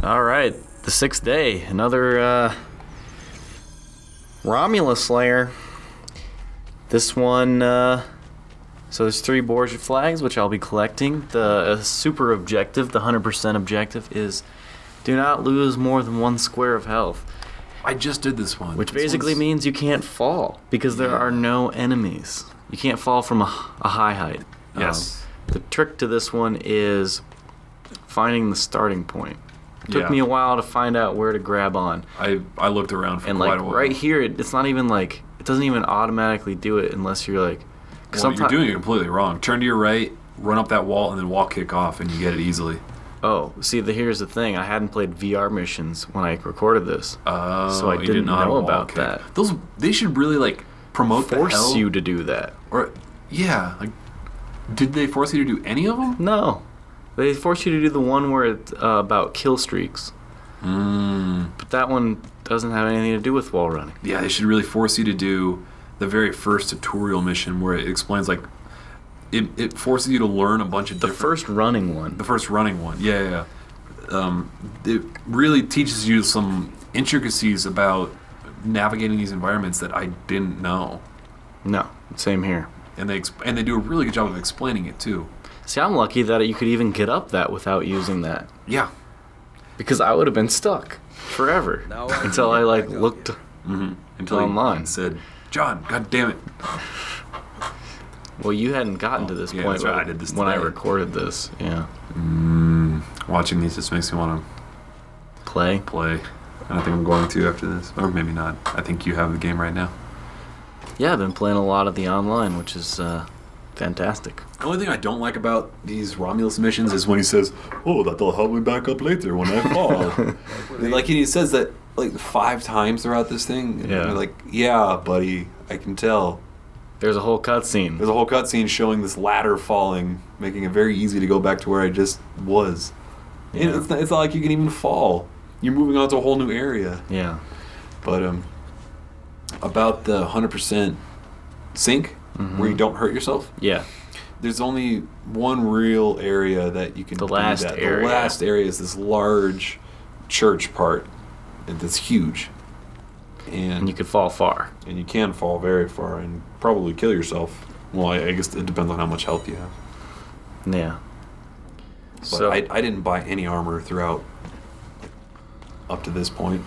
All right, the 6th day, another Romulus Slayer. This one, so there's 3 Borgia flags, which I'll be collecting. The super objective, the 100% objective, is do not lose more than 1 square of health. I just did this one. Which basically means you can't fall, because there are no enemies. You can't fall from a high height. Yes. The trick to this one is finding the starting point. Took me a while to find out where to grab on. I looked around for quite a while. Right here, it's not even like, it doesn't even automatically do it unless you're like... Well, you're doing it completely wrong. Turn to your right, run up that wall, and then wall kick off, and you get it easily. Oh, see, here's the thing. I hadn't played VR missions when I recorded this. So I didn't know about that. They should really, like, promote force you to do that. Or, yeah, like, did they force you to do any of them? No. They force you to do the one where it's about kill streaks. But that one doesn't have anything to do with wall running. Yeah, they should really force you to do the very first tutorial mission where it explains, like, it forces you to learn a bunch of The first running one. The first running one, yeah. It really teaches you some intricacies about navigating these environments that I didn't know. No, same here. And they do a really good job of explaining it, too. See, I'm lucky that you could even get up that without using that. Yeah. Because I would have been stuck forever until I looked until online. He said, "John, God damn it." Well, you hadn't gotten to this point right. I did this when I today. recorded this. Yeah. Watching these just makes me want to play. And I think I'm going to after this, or maybe not. I think you have the game right now. Yeah, I've been playing a lot of the online, which is fantastic. The only thing I don't like about these Romulus missions is when he says, "Oh, that'll help me back up later when I fall." Like he says that like 5 times throughout this thing. And you're like, yeah, buddy, I can tell. There's a whole cutscene. There's a whole cutscene showing this ladder falling, making it very easy to go back to where I just was. Yeah. And it's not like you can even fall. You're moving on to a whole new area. Yeah. But about the 100% sink, where you don't hurt yourself. Yeah. There's only one real area that you can do last that. area. The last area is this large church part that's huge. And you could fall far. And you can fall very far and probably kill yourself. Well, I guess it depends on how much health you have. Yeah. But So I didn't buy any armor throughout up to this point.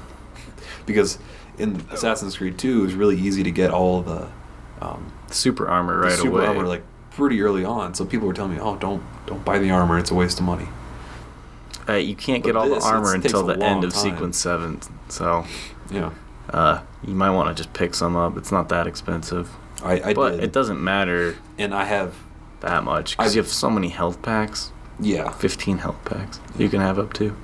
Because in Assassin's Creed 2, it was really easy to get all of the super armor right super away. armor like pretty early on. So people were telling me, "Oh, don't buy the armor; it's a waste of money." You can't get But all the this, armor it takes until a the end long of time. Sequence 7. So Yeah, you might want to just pick some up. It's not that expensive. I But did, it doesn't matter and I have that much because you have so many health packs. 15 health packs you can have up to.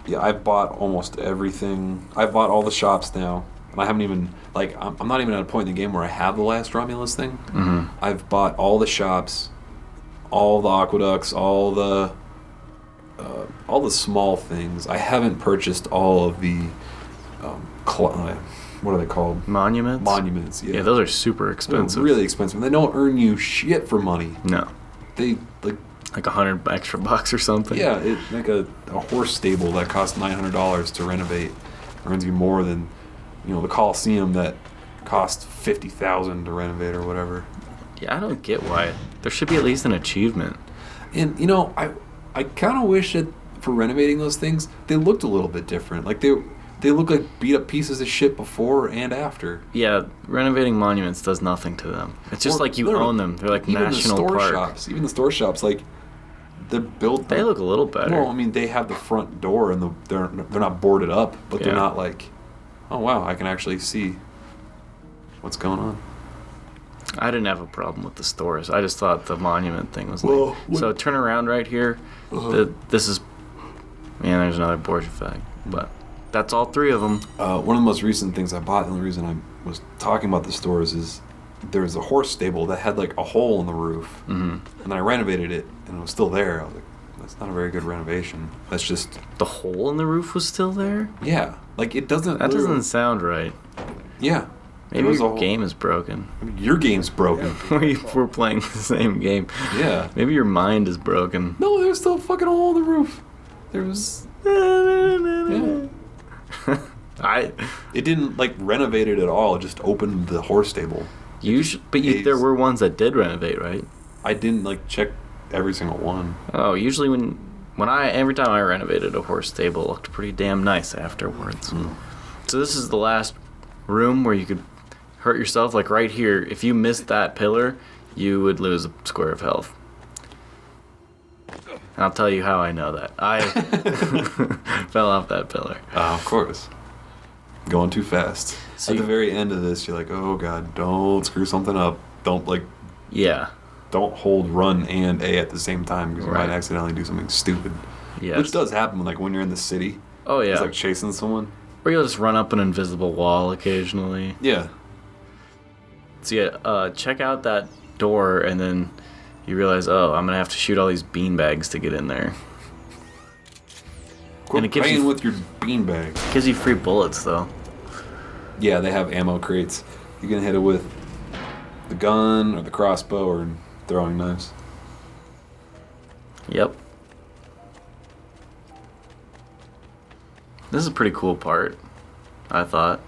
Yeah, I've bought almost everything. I've bought all the shops now, and I haven't even I'm not even at a point in the game where I have the last Romulus thing. I've bought all the shops, all the aqueducts, all the small things. I haven't purchased all of the what are they called? Monuments? Monuments, yeah. Yeah, those are super expensive. They're really expensive. They don't earn you shit for money. No. They like $100 extra bucks or something. Yeah, like a horse stable that costs $900 to renovate earns you more than, the Coliseum that cost $50,000 to renovate or whatever. Yeah, I don't get why. There should be at least an achievement. And I kind of wish that for renovating those things, they looked a little bit different. Like they look like beat up pieces of shit before and after. Yeah, renovating monuments does nothing to them. It's just like you own them. They're like national park. Even the store shops, like they're built. They look a little better. Well, I mean, they have the front door and they're not boarded up, but they're not like, oh wow, I can actually see what's going on. I didn't have a problem with the stores. I just thought the monument thing was lame. So turn around right here. This is, there's another Borgia flag, but that's all 3 of them. One of the most recent things I bought, the only reason I was talking about the stores is there was a horse stable that had like a hole in the roof, and then I renovated it and it was still there. I was like, that's not a very good renovation. That's just the hole in the roof was still there. Yeah, like it doesn't. That doesn't sound right. Yeah. Maybe your game is broken. I mean, your game's broken. We're playing the same game. Yeah. Maybe your mind is broken. No, there's still a fucking hole in the roof. There was... It didn't like renovate it at all. It just opened the horse stable. There were ones that did renovate, right? I didn't like check every single one. Oh, usually every time I renovated a horse stable, it looked pretty damn nice afterwards. So this is the last room where you could hurt yourself. Like right here, if you missed that pillar, you would lose a square of health. And I'll tell you how I know that. I fell off that pillar. Of course. Going too fast. So at the very end of this, you're like, oh god, don't screw something up. Don't don't hold run and A at the same time because you might accidentally do something stupid. Yes. Which does happen like when you're in the city. Oh yeah. It's like chasing someone. Or you'll just run up an invisible wall occasionally. Yeah. So yeah, check out that door and then you realize, oh, I'm gonna have to shoot all these beanbags to get in there. Quit playing with your beanbag. Gives you free bullets though. Yeah, they have ammo crates. You can hit it with the gun or the crossbow or throwing knives. Yep. This is a pretty cool part, I thought.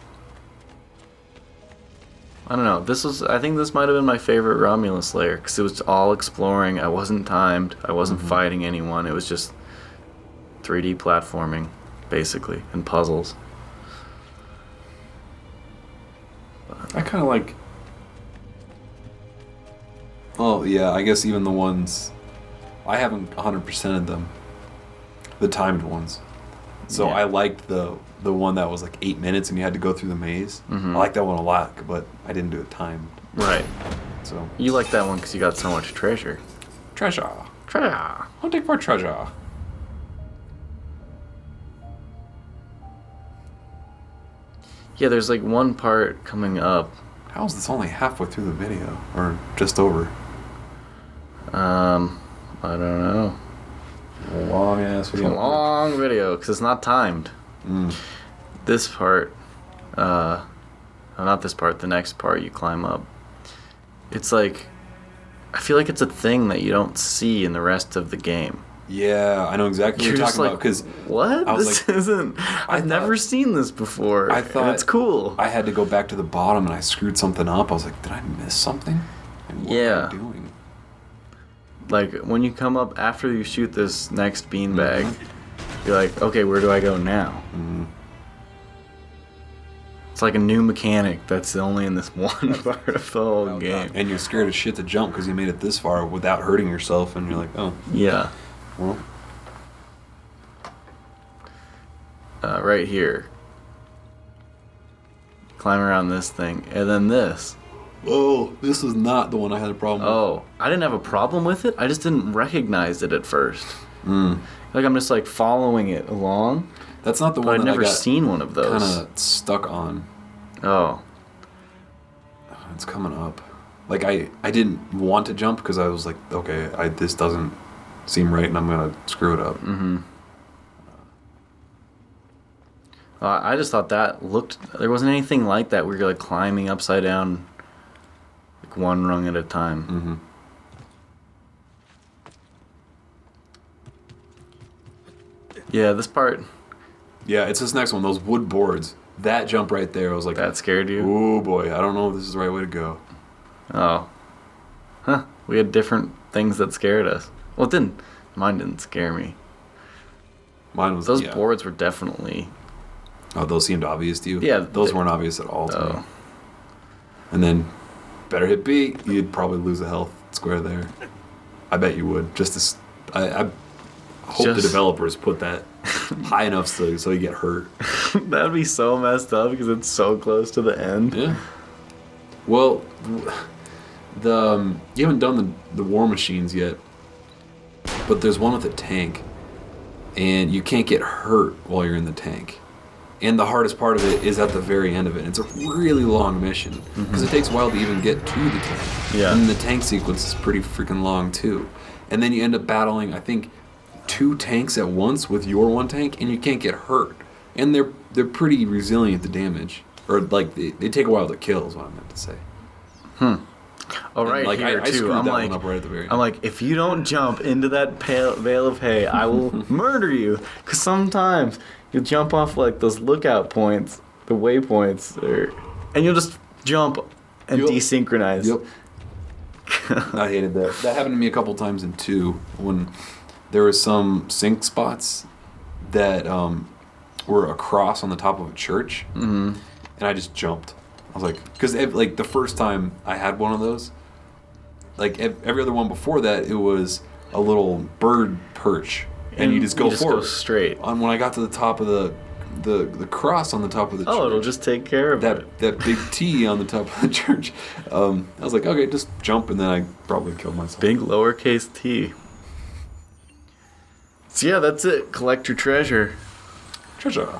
I don't know. I think this might have been my favorite Romulus layer because it was all exploring. I wasn't timed. I wasn't fighting anyone. It was just 3D platforming, basically, and puzzles. I kind of like... Oh, yeah, I guess even the ones... I haven't 100%ed them. The timed ones. So I liked the one that was like 8 minutes and you had to go through the maze. I liked that one a lot, but I didn't do it timed. Right. So you like that one because you got so much treasure. Treasure. Treasure. Hunting for treasure. Yeah, there's like one part coming up. How is this only halfway through the video? Or just over? I don't know. Long ass It's a long video because it's not timed. This part, not this part, the next part you climb up. It's like, I feel like it's a thing that you don't see in the rest of the game. Yeah, I know exactly what you're talking about. Because what? This isn't. I've never seen this before. I thought it's cool. I had to go back to the bottom and I screwed something up. I was like, did I miss something? And what am I doing? Like when you come up after you shoot this next beanbag, you're like, okay, where do I go now? It's like a new mechanic that's only in this one part of the whole game. And you're scared as shit to jump because you made it this far without hurting yourself, and you're like, oh. Yeah. Well. Right here. Climb around this thing, and then this. Oh, this is not the one I had a problem with. Oh, I didn't have a problem with it. I just didn't recognize it at first. Like I'm just like following it along. That's not the one I'd that never I got seen one of those. Kind of stuck on. Oh. It's coming up. Like I didn't want to jump because I was like, okay, this doesn't seem right, and I'm gonna screw it up. I just thought that looked. There wasn't anything like that where you're like climbing upside down, like one rung at a time. Yeah, this part. Yeah, it's this next one. Those wood boards. That jump right there, I was like, That scared you? oh boy, I don't know if this is the right way to go. Oh. Huh. We had different things that scared us. Well, mine didn't scare me. Mine was Those boards were definitely. Oh, those seemed obvious to you? Yeah. Those weren't obvious at all to me. And then, better hit B, you'd probably lose a health square there. I bet you would. I hope the developers put that high enough so you get hurt. That'd be so messed up because it's so close to the end. Yeah. Well, you haven't done the war machines yet, but there's one with a tank, and you can't get hurt while you're in the tank. And the hardest part of it is at the very end of it. It's a really long mission because it takes a while to even get to the tank. Yeah. And the tank sequence is pretty freaking long too. And then you end up battling, I think, 2 tanks at once with your one tank, and you can't get hurt. And they're pretty resilient to damage, or like they take a while to kill. Is what I meant to say. Oh, right like, here I too. screwed I'm that like, one up right at the very end. I'm like, if you don't jump into that bale of hay, I will murder you. Because sometimes you jump off like those lookout points, the waypoints and you'll just jump and Yep. desynchronize. Yep. I hated that. That happened to me a couple times in 2 when there was some sink spots that were across on the top of a church, and I just jumped. I was like, because like the first time I had one of those, like every other one before that, it was a little bird perch, and you just go forward. Go straight. And when I got to the top of the cross on the top of the church, It'll just take care of it. that big T on the top of the church, I was like, okay, just jump, and then I probably killed myself. Big lowercase t. So yeah, that's it. Collect your treasure. Treasure.